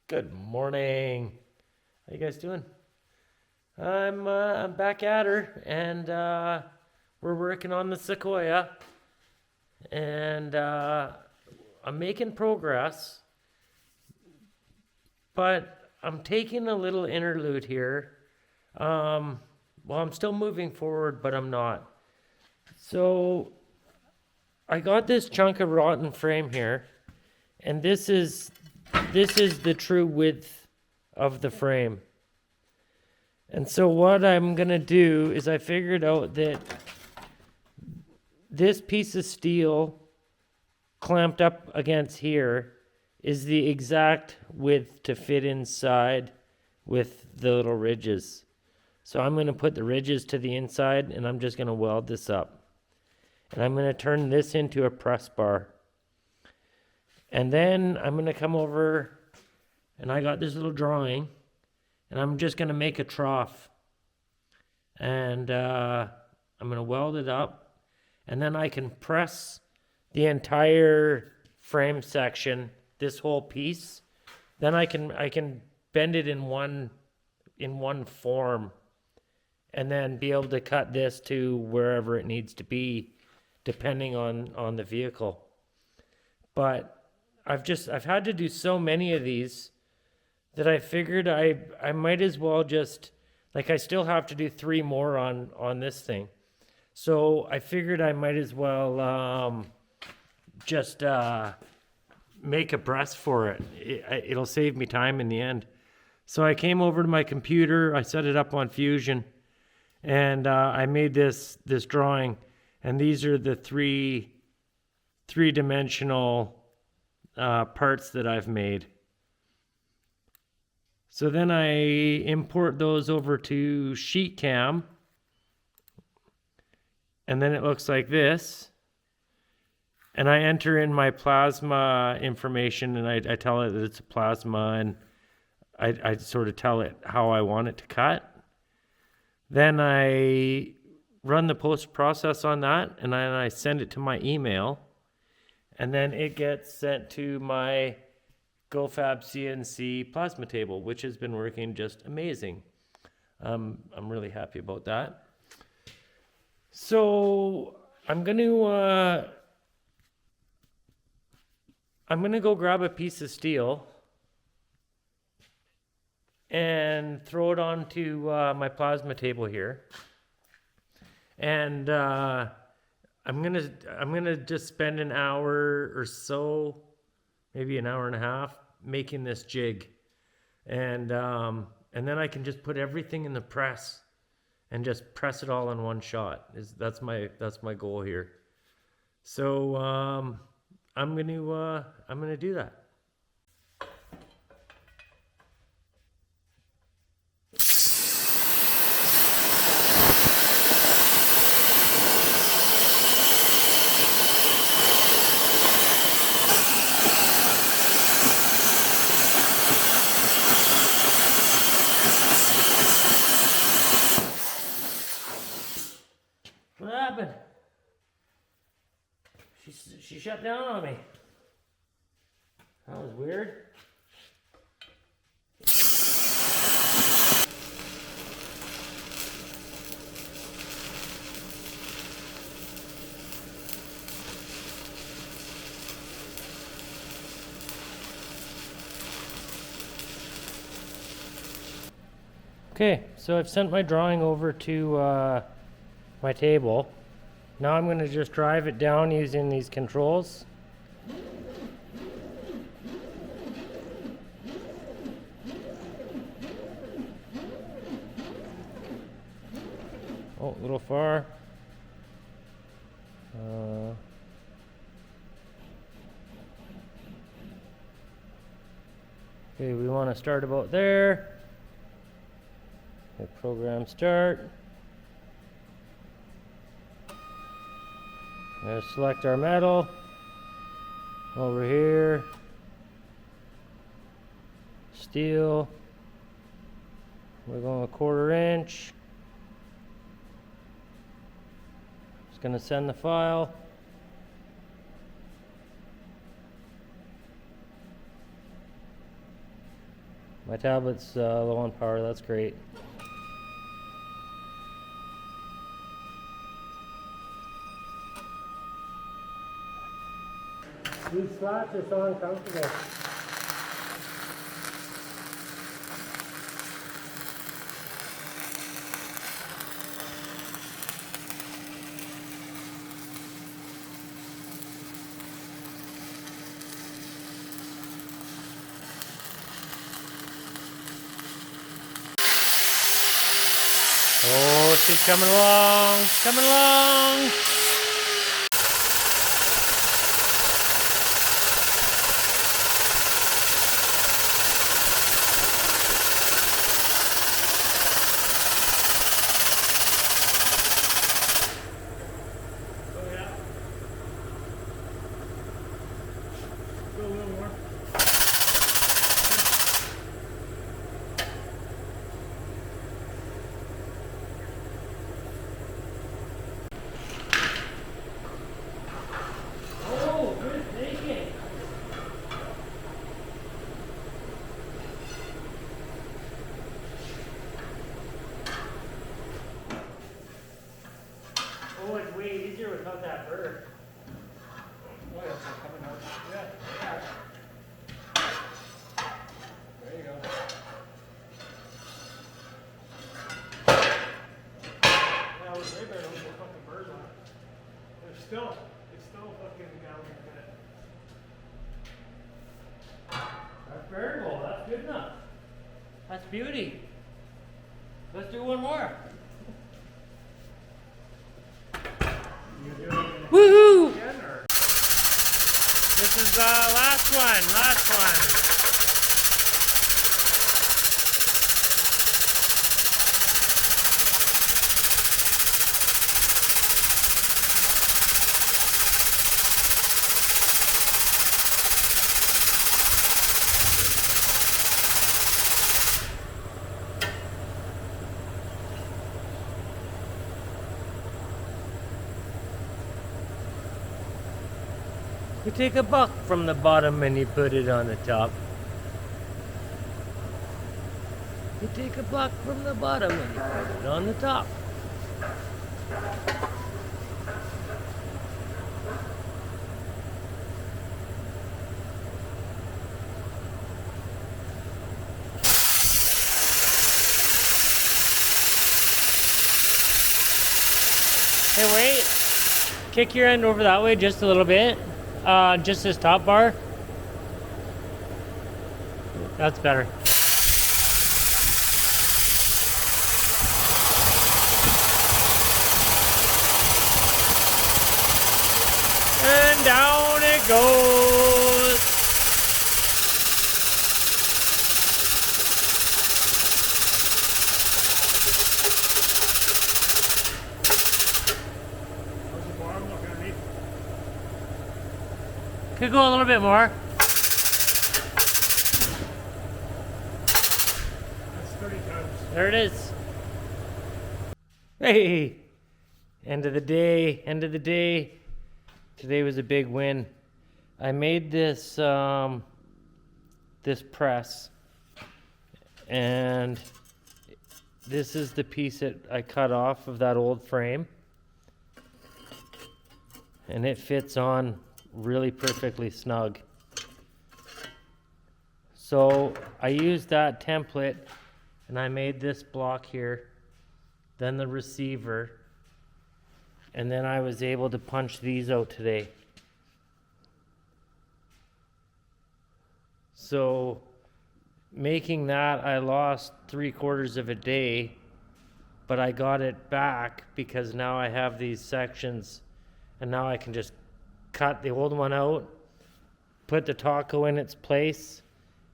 Good morning. How you guys doing? I'm back at her, and we're working on the Sequoia, and I'm making progress, but I'm taking a little interlude here. Well, I'm still moving forward, but I'm not. So I got this chunk of rotten frame here, and this is the true width of the frame. And so what I'm gonna do is I figured out that this piece of steel clamped up against here is the exact width to fit inside with the little ridges. So I'm gonna put the ridges to the inside and I'm just gonna weld this up. And I'm gonna turn this into a press bar. And then I'm gonna come over and I got this little drawing and I'm just gonna make a trough. And I'm gonna weld it up and then I can press the entire frame section, this whole piece. Then I can bend it in one form and then be able to cut this to wherever it needs to be depending on the vehicle. But I've had to do so many of these that I figured I might as well just, like, I still have to do 3 more on this thing. So I figured I might as well just make a breast for it. It'll save me time in the end. So I came over to my computer, I set it up on Fusion, and I made this drawing. And these are the three-dimensional parts that I've made. So then I import those over to SheetCam, and then it looks like this. And I enter in my plasma information, and I tell it that it's a plasma, and I sort of tell it how I want it to cut. Then I run the post-process on that, and then I send it to my email, and then it gets sent to my GoFab CNC plasma table, which has been working just amazing. I'm really happy about that. So I'm gonna go grab a piece of steel and throw it onto my plasma table here, and I'm gonna just spend an hour or so, maybe an hour and a half, making this jig, and then I can just put everything in the press and just press it all in one shot. That's my goal here. So I'm gonna do that. What happened? She shut down on me. That was weird. Okay, so I've sent my drawing over to my table. Now I'm going to just drive it down using these controls. Oh, a little far. Okay, we want to start about there. Hit program start. Select our metal over here, steel, we're going 1/4 inch. Just going to send the file. My tablet's low on power, that's great. These slots are so uncomfortable. Oh, she's coming along, coming along. Oh yeah. Go a little more. Oh, good thinking. Oh, it's way easier without that burr. Oh yeah, it's coming out. Yeah. There you go. Yeah, it was way better when we put the birds on it. It's still fucking down a bit. That's bearable. That's good enough. That's beauty. Let's do one more. You do it Woohoo! again or? This is the last one. Last one. You take a buck from the bottom and you put it on the top. You take a buck from the bottom and you put it on the top. Hey, wait. Kick your end over that way just a little bit. Just this top bar. That's better. And down it goes. How's the bottom look underneath? Could go a little bit more. That's 30 times. There it is. Hey, end of the day, end of the day. Today was a big win. I made this this press, and this is the piece that I cut off of that old frame, and it fits on really perfectly snug. So I used that template and I made this block here, then the receiver, and then I was able to punch these out today. So making that, I lost 3/4 of a day, but I got it back because now I have these sections, and now I can just cut the old one out, put the taco in its place,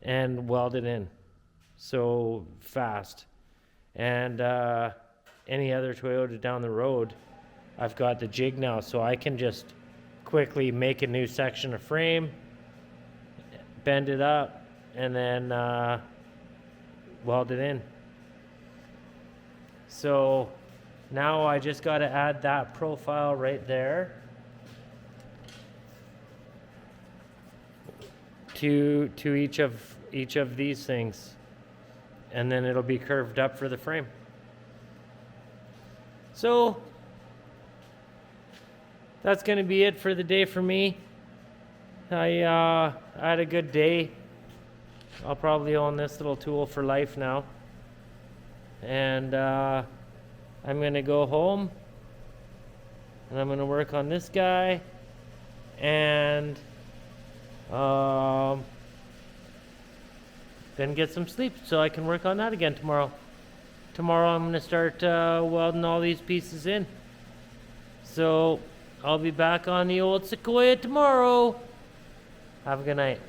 and weld it in. So fast. And any other Toyota down the road, I've got the jig now, so I can just quickly make a new section of frame, bend it up, and then weld it in. So now I just got to add that profile right there to each of these things. and then it'll be curved up for the frame. So that's going to be it for the day for me. I had a good day. I'll probably own this little tool for life now. And I'm going to go home and I'm going to work on this guy and then get some sleep so I can work on that again tomorrow. Tomorrow I'm going to start welding all these pieces in. So I'll be back on the old Sequoia tomorrow. Have a good night.